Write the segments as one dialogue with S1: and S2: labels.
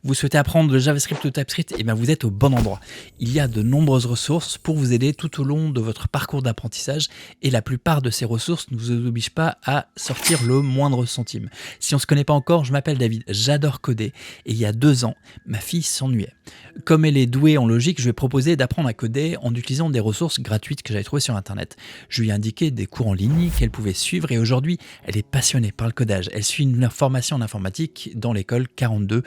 S1: Vous souhaitez apprendre le JavaScript ou TypeScript? Eh bien, vous êtes au bon endroit. Il y a de nombreuses ressources pour vous aider tout au long de votre parcours d'apprentissage et la plupart de ces ressources ne vous obligent pas à sortir le moindre centime. Si on ne se connaît pas encore, je m'appelle David, j'adore coder et il y a 2 ans, ma fille s'ennuyait. Comme elle est douée en logique, je lui ai proposé d'apprendre à coder en utilisant des ressources gratuites que j'avais trouvées sur Internet. Je lui ai indiqué des cours en ligne qu'elle pouvait suivre et aujourd'hui, elle est passionnée par le codage. Elle suit une formation en informatique dans l'école 42.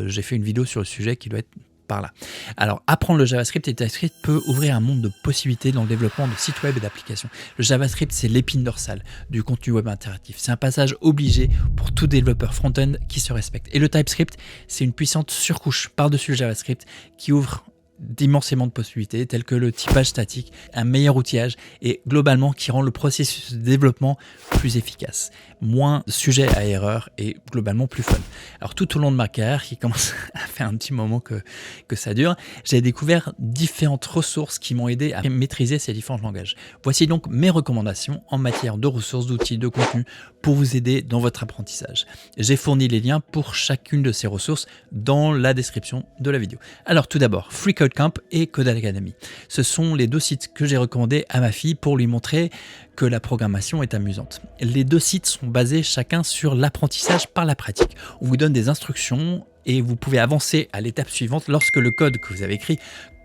S1: J'ai fait une vidéo sur le sujet qui doit être par là. Alors, apprendre le JavaScript et TypeScript peut ouvrir un monde de possibilités dans le développement de sites web et d'applications. Le JavaScript, c'est l'épine dorsale du contenu web interactif. C'est un passage obligé pour tout développeur front-end qui se respecte. Et le TypeScript, c'est une puissante surcouche par-dessus le JavaScript qui ouvre d'immensément de possibilités telles que le typage statique, un meilleur outillage et globalement qui rend le processus de développement plus efficace, moins sujet à erreur et globalement plus fun. Alors tout au long de ma carrière, qui commence à faire un petit moment que ça dure, j'ai découvert différentes ressources qui m'ont aidé à maîtriser ces différents langages. Voici donc mes recommandations en matière de ressources, d'outils, de contenu pour vous aider dans votre apprentissage. J'ai fourni les liens pour chacune de ces ressources dans la description de la vidéo. Alors tout d'abord, FreeCodeCamp et Codal Academy. Ce sont les 2 sites que j'ai recommandés à ma fille pour lui montrer que la programmation est amusante. Les 2 sites sont basés chacun sur l'apprentissage par la pratique. On vous donne des instructions et vous pouvez avancer à l'étape suivante lorsque le code que vous avez écrit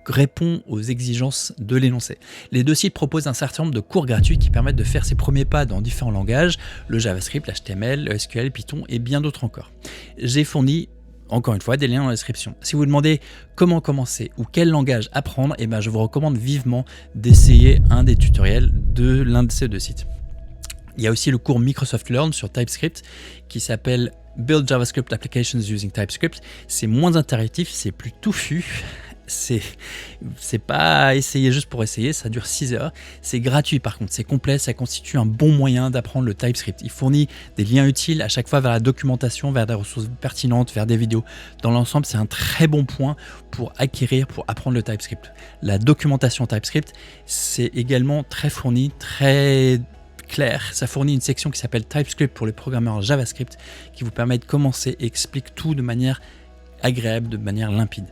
S1: répond aux exigences de l'énoncé. Les 2 sites proposent un certain nombre de cours gratuits qui permettent de faire ses premiers pas dans différents langages, le JavaScript, l'HTML, le SQL, Python et bien d'autres encore. J'ai fourni encore une fois, des liens dans la description. Si vous demandez comment commencer ou quel langage apprendre, eh ben, je vous recommande vivement d'essayer un des tutoriels de l'un de ces 2 sites. Il y a aussi le cours Microsoft Learn sur TypeScript qui s'appelle Build JavaScript Applications Using TypeScript. C'est moins interactif, c'est plus touffu. C'est pas essayer juste pour essayer, ça dure 6 heures. C'est gratuit par contre, c'est complet, ça constitue un bon moyen d'apprendre le TypeScript. Il fournit des liens utiles à chaque fois vers la documentation, vers des ressources pertinentes, vers des vidéos. Dans l'ensemble, c'est un très bon point pour apprendre le TypeScript. La documentation TypeScript, c'est également très fourni, très clair. Ça fournit une section qui s'appelle TypeScript pour les programmeurs JavaScript qui vous permet de commencer et explique tout de manière agréable, de manière limpide.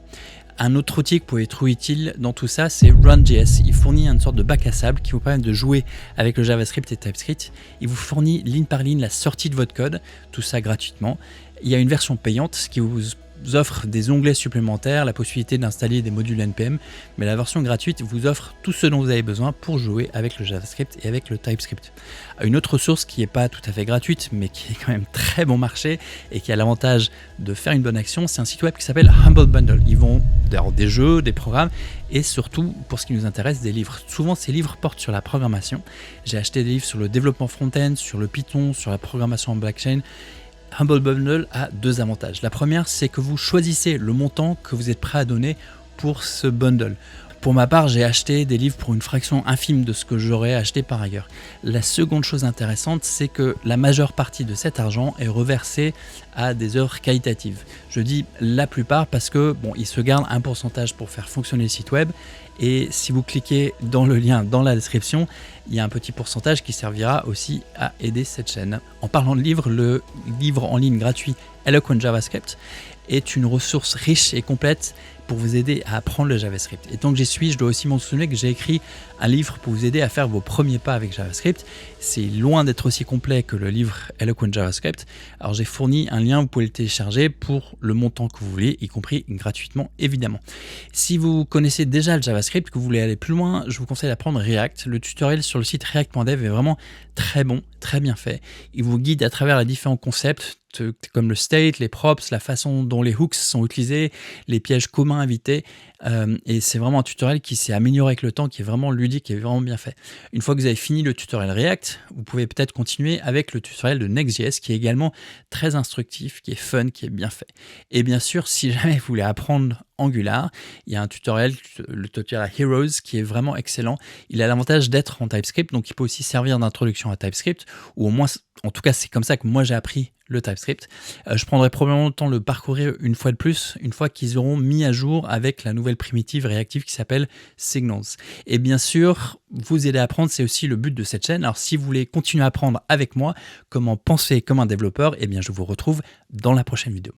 S1: Un autre outil qui peut être utile dans tout ça, c'est Run.js. Il fournit une sorte de bac à sable qui vous permet de jouer avec le JavaScript et TypeScript. Il vous fournit ligne par ligne la sortie de votre code, tout ça gratuitement. Il y a une version payante qui vous offre des onglets supplémentaires, la possibilité d'installer des modules NPM, mais la version gratuite vous offre tout ce dont vous avez besoin pour jouer avec le JavaScript et avec le TypeScript. Une autre ressource qui n'est pas tout à fait gratuite, mais qui est quand même très bon marché et qui a l'avantage de faire une bonne action, c'est un site web qui s'appelle Humble Bundle. Ils vont d'ailleurs des jeux, des programmes et surtout, pour ce qui nous intéresse, des livres. Souvent, ces livres portent sur la programmation. J'ai acheté des livres sur le développement front-end, sur le Python, sur la programmation en blockchain. Humble Bundle a 2 avantages. La première, c'est que vous choisissez le montant que vous êtes prêt à donner pour ce bundle. Pour ma part, j'ai acheté des livres pour une fraction infime de ce que j'aurais acheté par ailleurs. La seconde chose intéressante, c'est que la majeure partie de cet argent est reversée à des œuvres qualitatives. Je dis la plupart parce que il se garde un pourcentage pour faire fonctionner le site web. Et si vous cliquez dans le lien dans la description, il y a un petit pourcentage qui servira aussi à aider cette chaîne. En parlant de livres, le livre en ligne gratuit Eloquent JavaScript est une ressource riche et complète pour vous aider à apprendre le JavaScript. Et tant que j'y suis, je dois aussi mentionner que j'ai écrit un livre pour vous aider à faire vos premiers pas avec JavaScript. C'est loin d'être aussi complet que le livre Eloquent JavaScript. Alors j'ai fourni un lien, vous pouvez le télécharger pour le montant que vous voulez, y compris gratuitement évidemment. Si vous connaissez déjà le JavaScript, que vous voulez aller plus loin, je vous conseille d'apprendre React. Le tutoriel sur le site react.dev est vraiment très bon, très bien fait. Il vous guide à travers les différents concepts comme le state, les props, la façon dont les hooks sont utilisés, les pièges communs invités. Et c'est vraiment un tutoriel qui s'est amélioré avec le temps, qui est vraiment ludique et vraiment bien fait. Une fois que vous avez fini le tutoriel React, vous pouvez peut-être continuer avec le tutoriel de Next.js qui est également très instructif, qui est fun, qui est bien fait. Et bien sûr, si jamais vous voulez apprendre Angular, il y a un tutoriel, le tutoriel Heroes, qui est vraiment excellent. Il a l'avantage d'être en TypeScript, donc il peut aussi servir d'introduction à TypeScript, ou au moins, en tout cas, c'est comme ça que moi j'ai appris le TypeScript. Je prendrai probablement le temps de le parcourir une fois de plus, une fois qu'ils auront mis à jour avec la nouvelle primitive réactive qui s'appelle Signals. Et bien sûr, vous aider à apprendre, c'est aussi le but de cette chaîne. Alors si vous voulez continuer à apprendre avec moi comment penser comme un développeur, eh bien je vous retrouve dans la prochaine vidéo.